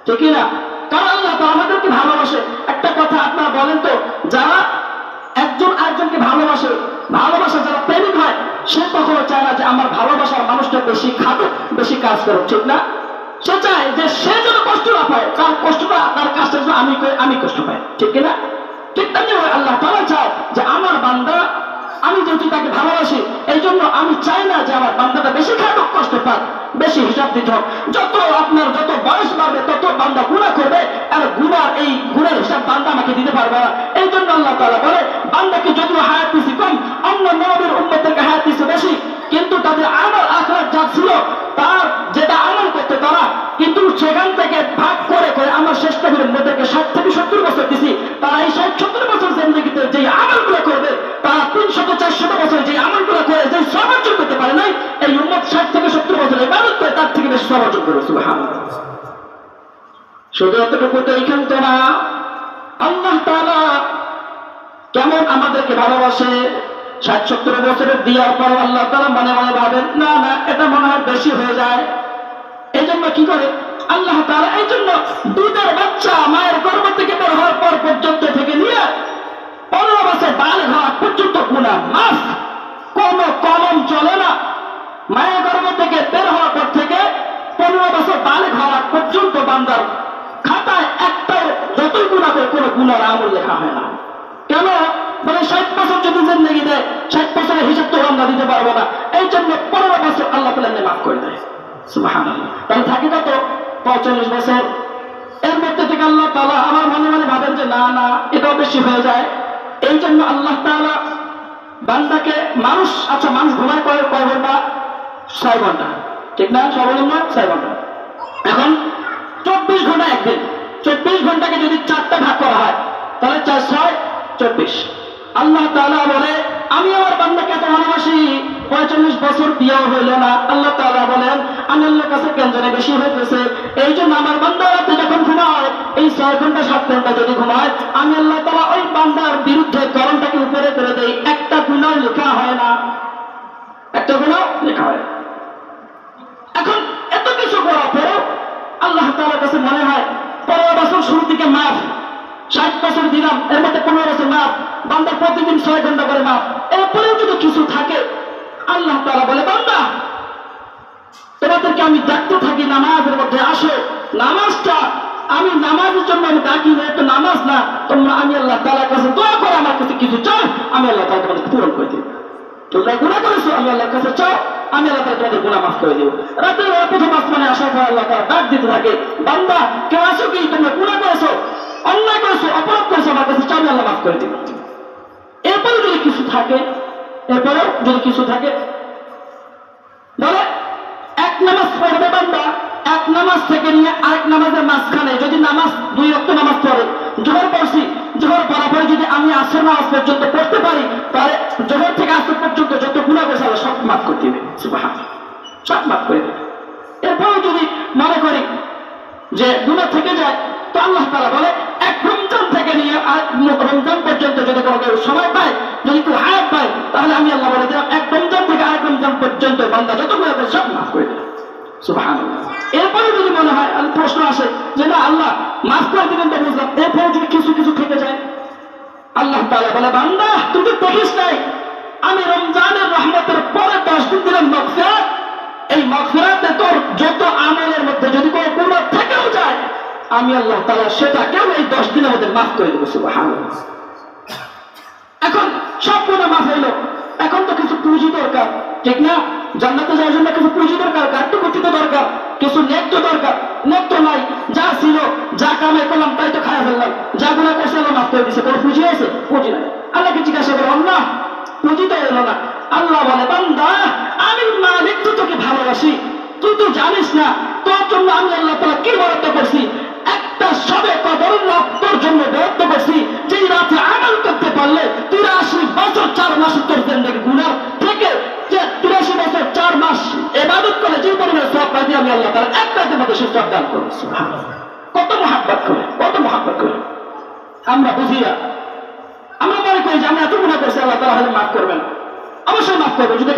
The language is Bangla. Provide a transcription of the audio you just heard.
ঠিক না? কারণ আল্লাহ তো আমাদেরকে ভালোবাসে। একটা কথা আপনারা বলেন তো, যারা একজন আরেকজনকে ভালোবাসে, ভালোবাসা যারা প্রেমিক হয়, সে কখনো চায় না যে আমার ভালোবাসার মানুষটা বেশি খাটুক, বেশি কাজ করুক, ঠিক না? সে চায় যে সে যেন কষ্ট না পায়, তার কষ্টটা, তার কাজটা যেন আমি কষ্ট পাই, ঠিক না? ঠিক তেমনি আল্লাহ তাআলা চায় যে আমার বান্দা, আমি যেহেতু তাকে ভালোবাসি, এই জন্য আমি চাই না যে আমার বান্দাটা বেশি খাটুক, কষ্ট পাক, বেশি হিসাব দিতে হোক। যত বয়স বাড়বে তত বান্দা গুনাহ করবে, আর এই গুনার হিসাব বান্দা আমাকে দিতে পারবে না। এই জন্য আল্লাহ তাআলা বলে, বান্দাকে যদিও হায়াত দিছি কম, অন্য নবীর উম্মতদেরকে হায়াত দিছে বেশি, কিন্তু তাদের আমল আখরাত যা ছিল, তার যেটা আমল করতে তারা, কিন্তু সেখান থেকে ভাগ করে করে আমার শেষ নবীর উম্মতদেরকে 60 থেকে 70 বছর দিছি। তারা এই 60-70 বছর জিন্দেগিতে যে আমলগুলো করবে, তারা 300-400 বছর যে আমলগুলো করে যে সব অর্জন করতে পারে নাই, এই উম্মত 60 থেকে 70 বছর ইবাদত করে তার থেকে বেশি সব অর্জন করবে। সুবহানাল্লাহ। শুধু এতটুকু তো এইখান তো না, আল্লাহ তাআলা কেমন আমাদেরকে ভালোবাসে। 60-70 বছরের দেওয়ার পর আল্লাহ তাআলা মনে মনে ভাবেন, না না, এটা মনে হয় বেশি হয়ে যায়। এই জন্য কি করে আল্লাহ তাআলা, এই জন্য দুধের বাচ্চা মায়ের গর্ভ থেকে বের হওয়ার পর পর্যন্ত থেকে নিয়ে 15 বছর বালিগ হওয়া পর্যন্ত গুনাহ মাফ, কোন কলম চলে না। মায়ের গর্ভ থেকে বের হওয়ার পর থেকে 15 বছর বালিগ হওয়া পর্যন্ত বান্দার খাতায় একটাও যতই গুনাহ করে কোনো গুনার আমল লেখা হয় না। কেন? মানে 60 বছর যদি জিন্দেগি দেয়, 60 বছরের হিসাব তো আমরা দিতে পারবো না। এই জন্য 15 বছর আল্লাহ তাআলা মাফ করে দেয়। সুবহানাল্লাহ। তাহলে থাকি কত? 45 বছর। এর মধ্যে থেকে আল্লাহ তাআলা আমার মনে মনে ভাবেন যে না না, এটাও বেশি হয়ে যায়। এই জন্য আল্লাহ তাআলা বান্দাকে, মানুষ ঘুমায় কয় ঘন্টা? 6 ঘন্টা, ঠিক না? সর্বনিম্ন 6 ঘন্টা। এখন 24 ঘন্টা একদিন, 24 ঘন্টাকে যদি 4টা ভাগ করা হয়, তাহলে 4 6 24। আল্লাহ তাআলা বলে, আমি আমার বান্দাকে এত ভালোবাসি, 45 বছর দিয়েও হইল না। আল্লাহ তাআলা বলেন, আমি আল্লাহর কাছে কেন জানি বেশি হইতেছে। এই জন্য আমার বান্দা রাতে যখন ঘুমায়, এই 6 ঘন্টা 7 ঘন্টা যদি ঘুমায়, আমি আল্লাহ তাআলা ওই বান্দার বিরুদ্ধে কলমটাকে উপরে করে দেই, একটা গুনাহ লেখা হয় না, একটা গুনাহ লেখা হয়। এখন এত কিছু করার পরেও আল্লাহ তাআলার কাছে মনে হয় 15 বছর শুরু থেকে মাফ, 60 বছর দিলাম, এর মধ্যে 15 বছর মাফ, বান্দা প্রতিদিন 6 ঘন্টা করে মাফ, এরপরেও যদি কিছু থাকে, আল্লাহ তাআলা বলে, বান্দা তোমাদেরকে আমি ডাকতে থাকি নামাজের মধ্যে, আসো। নামাজটা আমি নামাজের জন্য আমি ডাকি না, এটা নামাজ না। তোমরা আমি আল্লাহ তাআলার কাছে দোয়া করো, আমার কাছে কিছু চাও, আমি আল্লাহ তাআলা তোমাদের পূরণ করে দেব। তোমরা গুনাহ করেছো, আমি আল্লাহর কাছে চাও, আমি আল্লাহ তাআলা তোমাদের গুনাহ মাফ করে দেব। রাতের বেলা প্রথম আসমানে আসার পর আল্লাহ তাআলা ডাক দিতে থাকে, বান্দা কেউ আছো কি? তোমরা গুনাহ করেছো, অন্যায় করেছো, অপরাধ করেছো, আমার কাছে চাও, আমি আল্লাহ মাফ করে দেব। এরপরে যদি কিছু থাকে, বলে এক নামাজ পড়বে বান্দা, এক নামাজ থেকে নিয়ে আরেক নামাজের মাঝখানে যদি নামাজ 2 ওয়াক্ত নামাজ পড়ে, জোহর পড়ছি, জোহর পড়ার পরে যদি আমি আসর নামাজ পর্যন্ত পড়তে পারি, তাহলে জোহর থেকে আসর পর্যন্ত যত গুনাহ করেছে আল্লাহ সব মাফ করে দিবে। সুবহানাল্লাহ, সব মাফ করে দেবে। এরপরেও যদি মনে করি যে গুনাহ থেকে যায়, তো আল্লাহ তাআলা বলে, এক রমজান থেকে নিয়ে রমজান পর্যন্ত যদি কোনো কেউ সময় পায়, যদি কেউ হায়াত পায়, তাহলে আমি আল্লাহ বলে দিলাম, এক রমজান থেকে আরেক রমজান পর্যন্ত বান্দা যত গুনাহ করে সব মাফ করে দেবে। সুবহানাল্লাহ। এরপরে যদি মনে হয়, প্রশ্ন আসে যে না আল্লাহ মাফ করে দিবেন তো বুঝলাম, এরপরে যদি কিছু কিছু থেকে যায়, আল্লাহ তাআলা বলে, বান্দা তুই তো দেখিস নাই, আমি রমজানের রহমতের পরে 10 দিন দিলাম মাগফিরাত। এই মাগফিরাতে তোর যত আমলের মধ্যে যদি কোনো গুনাহ থেকেও যায়, আমি আল্লাহ তাআলা সেটাকেও এই 10 দিনের মধ্যে মাফ করে দেব। সুবহানাল্লাহ। এখন সব গুনাহ মাফ হইল, এখন তো কিছু পুঁজি দরকার, ঠিক না? জান্নাতে যাওয়ার জন্য কিছু পুঁজি দরকার, কাট্টুকুটি তো দরকার, কিছু নেক তো দরকার। নেক তো নাই, যা ছিল, যা কামাই করলাম তাই তো খায়া ফেললাম, যা গুনাহ করছি আল্লাহ মাফ করে দিছে, কোনো পুঁজি আছে? পুঁজি নাই। আল্লাহকে জিজ্ঞাসা করো, আল্লাহ পুঁজি তো এলো না। আল্লাহ বলে, বান্দা আমি মালিক তো তোকে ভালোবাসি, তুই তো জানিস না তোর জন্য আমি আল্লাহ তাআলা কি বরাদ্দ করছি। একটা সবে কদর রক্তর জন্য বরাদ্দ করছি, যেই রাতে আমল করতে পারলে 83 বছর 4 মাস তোর জিন্দেগি গুনাহ থেকে, যে 83 বছর 4 মাস ইবাদত করে যে পরিমাণ সওয়াব পাই, আমি আল্লাহ তাআলা এক রাতের মধ্যে সে সওয়াব দান করব। সুবহানাল্লাহ। কত মহব্বত করে, কত মহব্বত করে। আমরা বুঝি না, আমরা মনে করি যে আমরা এত গুনাহ করছি, আল্লাহ তাআলা হয়তো মাফ করবেন। অবশ্যই মাফ করবেন, যদি